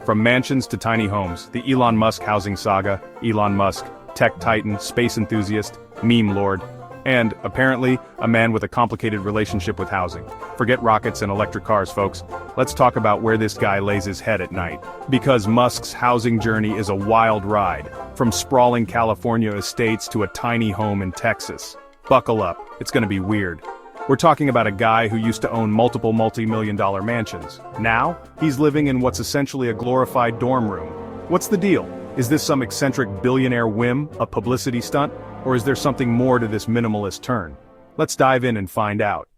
From mansions to tiny homes, the Elon Musk housing saga, Elon Musk, tech titan, space enthusiast, meme lord, and, apparently, a man with a complicated relationship with housing. Forget rockets and electric cars, folks. Let's talk about where this guy lays his head at night. Because Musk's housing journey is a wild ride, from sprawling California estates to a tiny home in Texas. Buckle up, it's gonna be weird. We're talking about a guy who used to own multiple multi-million-dollar mansions. Now, he's living in what's essentially a glorified dorm room. What's the deal? Is this some eccentric billionaire whim, a publicity stunt? Or is there something more to this minimalist turn? Let's dive in and find out.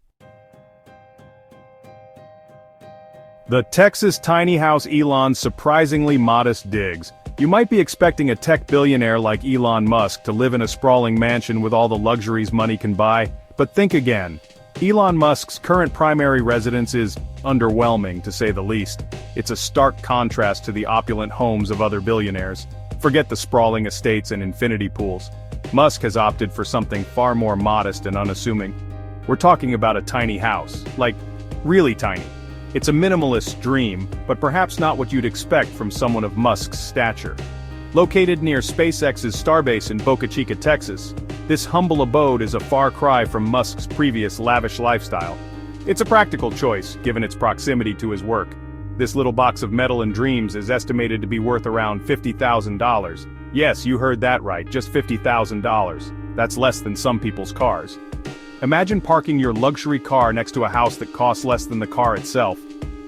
The Texas tiny house Elon's surprisingly modest digs. You might be expecting a tech billionaire like Elon Musk to live in a sprawling mansion with all the luxuries money can buy, but think again. Elon Musk's current primary residence is underwhelming, to say the least. It's a stark contrast to the opulent homes of other billionaires. Forget the sprawling estates and infinity pools. Musk has opted for something far more modest and unassuming. We're talking about a tiny house, like, really tiny. It's a minimalist dream, but perhaps not what you'd expect from someone of Musk's stature. Located near SpaceX's starbase in Boca Chica, Texas, this humble abode is a far cry from Musk's previous lavish lifestyle. It's a practical choice, given its proximity to his work. This little box of metal and dreams is estimated to be worth around $50,000. Yes, you heard that right, just $50,000. That's less than some people's cars. Imagine parking your luxury car next to a house that costs less than the car itself.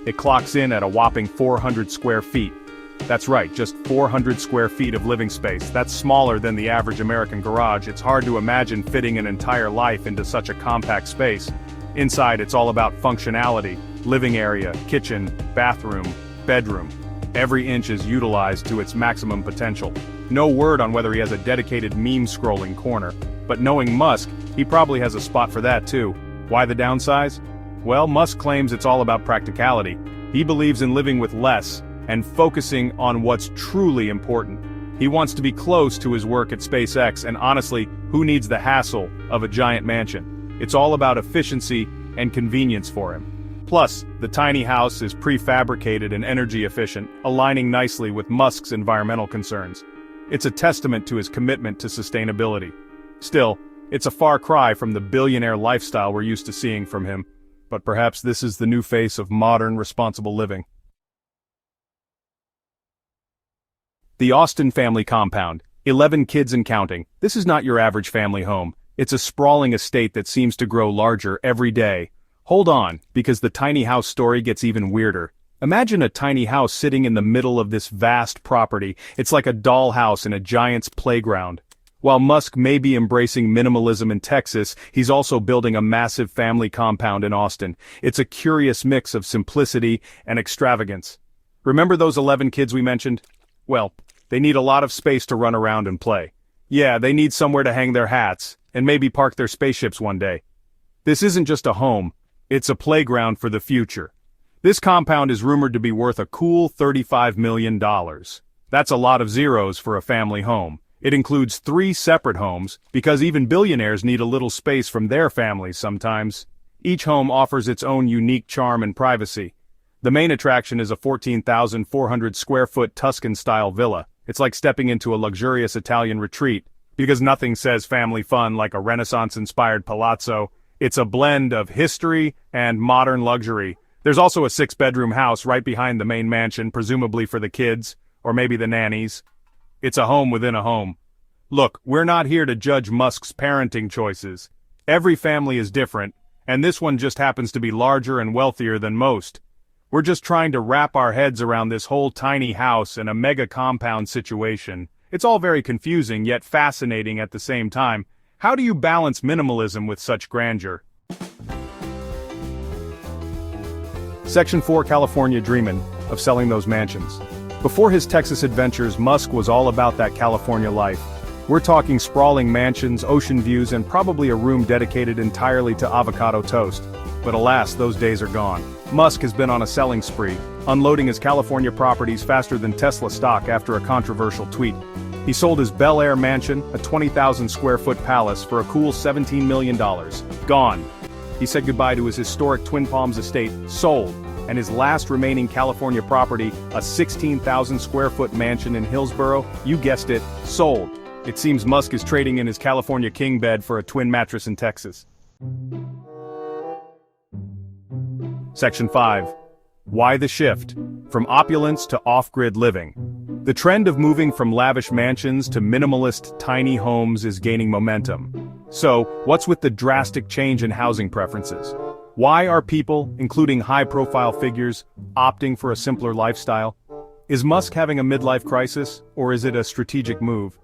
It clocks in at a whopping 400 square feet. That's right, just 400 square feet of living space. That's smaller than the average American garage. It's hard to imagine fitting an entire life into such a compact space. Inside, it's all about functionality, living area, kitchen, bathroom, bedroom. Every inch is utilized to its maximum potential. No word on whether he has a dedicated meme-scrolling corner. But knowing Musk, he probably has a spot for that too. Why the downsize? Well, Musk claims it's all about practicality. He believes in living with less, and focusing on what's truly important. He wants to be close to his work at SpaceX, and honestly, who needs the hassle of a giant mansion? It's all about efficiency and convenience for him. Plus, the tiny house is prefabricated and energy efficient, aligning nicely with Musk's environmental concerns. It's a testament to his commitment to sustainability. Still, it's a far cry from the billionaire lifestyle we're used to seeing from him. But perhaps this is the new face of modern, responsible living. The Austin family compound, 11 kids and counting. This is not your average family home. It's a sprawling estate that seems to grow larger every day. Hold on, because the tiny house story gets even weirder. Imagine a tiny house sitting in the middle of this vast property. It's like a dollhouse in a giant's playground. While Musk may be embracing minimalism in Texas, he's also building a massive family compound in Austin. It's a curious mix of simplicity and extravagance. Remember those 11 kids we mentioned? Well, they need a lot of space to run around and play. Yeah, they need somewhere to hang their hats, and maybe park their spaceships one day. This isn't just a home, it's a playground for the future. This compound is rumored to be worth a cool $35 million. That's a lot of zeros for a family home. It includes 3 separate homes, because even billionaires need a little space from their families sometimes. Each home offers its own unique charm and privacy. The main attraction is a 14,400 square foot Tuscan-style villa. It's like stepping into a luxurious Italian retreat, because nothing says family fun like a Renaissance-inspired palazzo. It's a blend of history and modern luxury. There's also a 6-bedroom house right behind the main mansion, presumably for the kids, or maybe the nannies. It's a home within a home. Look, we're not here to judge Musk's parenting choices. Every family is different, and this one just happens to be larger and wealthier than most. We're just trying to wrap our heads around this whole tiny house and a mega compound situation. It's all very confusing yet fascinating at the same time. How do you balance minimalism with such grandeur? Section 4 California dreamin' of selling those mansions. Before his Texas adventures, Musk was all about that California life. We're talking sprawling mansions, ocean views, and probably a room dedicated entirely to avocado toast. But alas, those days are gone. Musk has been on a selling spree, unloading his California properties faster than Tesla stock after a controversial tweet. He sold his Bel Air mansion, a 20,000 square foot palace, for a cool $17 million. Gone. He said goodbye to his historic Twin Palms estate, sold. and his last remaining California property, a 16,000 square foot mansion in Hillsborough, you guessed it, sold. It seems Musk is trading in his California king bed for a twin mattress in Texas. Section 5. Why the shift? From opulence to off-grid living. The trend of moving from lavish mansions to minimalist tiny homes is gaining momentum. So, what's with the drastic change in housing preferences? Why are people, including high-profile figures, opting for a simpler lifestyle? Is Musk having a midlife crisis, or is it a strategic move?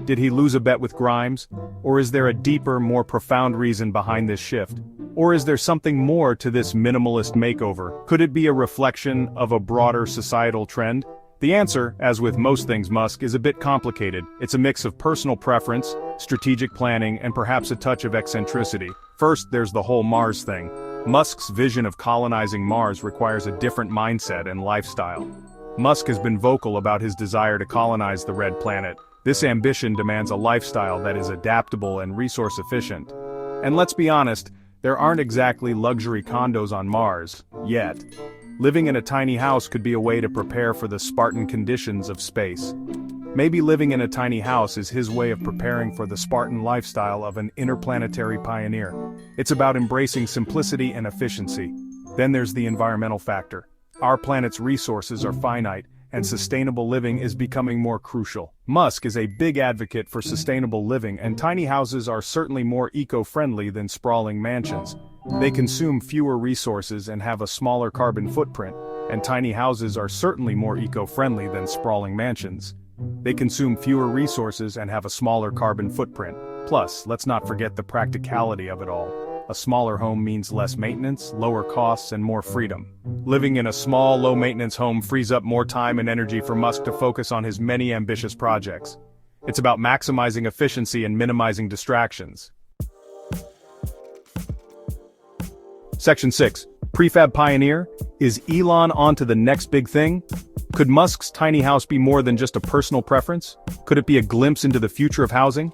Did he lose a bet with Grimes, or is there a deeper, more profound reason behind this shift? Or is there something more to this minimalist makeover? Could it be a reflection of a broader societal trend? The answer, as with most things Musk, is a bit complicated. It's a mix of personal preference, strategic planning, and perhaps a touch of eccentricity. First, there's the whole Mars thing. Musk's vision of colonizing Mars requires a different mindset and lifestyle. Musk has been vocal about his desire to colonize the red planet. This ambition demands a lifestyle that is adaptable and resource efficient. And let's be honest, there aren't exactly luxury condos on Mars, yet. Living in a tiny house could be a way to prepare for the Spartan conditions of space. Maybe living in a tiny house is his way of preparing for the Spartan lifestyle of an interplanetary pioneer. It's about embracing simplicity and efficiency. Then there's the environmental factor. Our planet's resources are finite, and sustainable living is becoming more crucial. Musk is a big advocate for sustainable living, and tiny houses are certainly more eco-friendly than sprawling mansions. They consume fewer resources and have a smaller carbon footprint, and tiny houses are certainly more eco-friendly than sprawling mansions. They consume fewer resources and have a smaller carbon footprint. Plus, let's not forget the practicality of it all. A smaller home means less maintenance, lower costs, and more freedom. Living in a small, low-maintenance home frees up more time and energy for Musk to focus on his many ambitious projects. It's about maximizing efficiency and minimizing distractions. Section 6. Prefab pioneer? Is Elon on to the next big thing? Could Musk's tiny house be more than just a personal preference? Could it be a glimpse into the future of housing?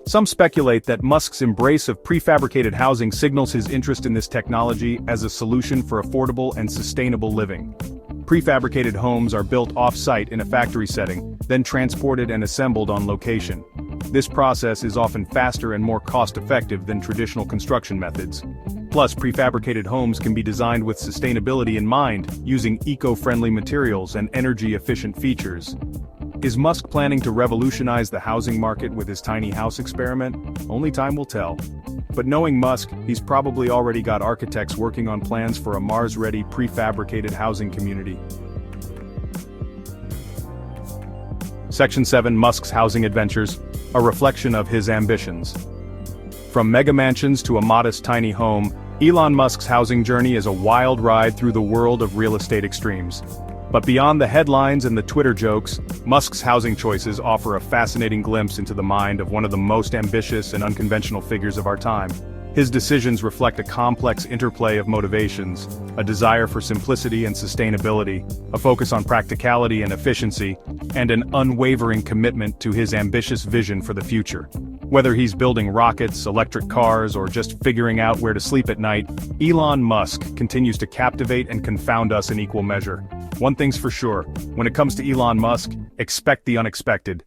Some speculate that Musk's embrace of prefabricated housing signals his interest in this technology as a solution for affordable and sustainable living. Prefabricated homes are built off-site in a factory setting, then transported and assembled on location. This process is often faster and more cost-effective than traditional construction methods. Plus, prefabricated homes can be designed with sustainability in mind, using eco-friendly materials and energy-efficient features. Is Musk planning to revolutionize the housing market with his tiny house experiment? Only time will tell. But knowing Musk, he's probably already got architects working on plans for a Mars-ready prefabricated housing community. Section 7. Musk's housing adventures, a reflection of his ambitions. From mega mansions to a modest tiny home, Elon Musk's housing journey is a wild ride through the world of real estate extremes. But beyond the headlines and the Twitter jokes, Musk's housing choices offer a fascinating glimpse into the mind of one of the most ambitious and unconventional figures of our time. His decisions reflect a complex interplay of motivations, a desire for simplicity and sustainability, a focus on practicality and efficiency, and an unwavering commitment to his ambitious vision for the future. Whether he's building rockets, electric cars, or just figuring out where to sleep at night, Elon Musk continues to captivate and confound us in equal measure. One thing's for sure, when it comes to Elon Musk, expect the unexpected.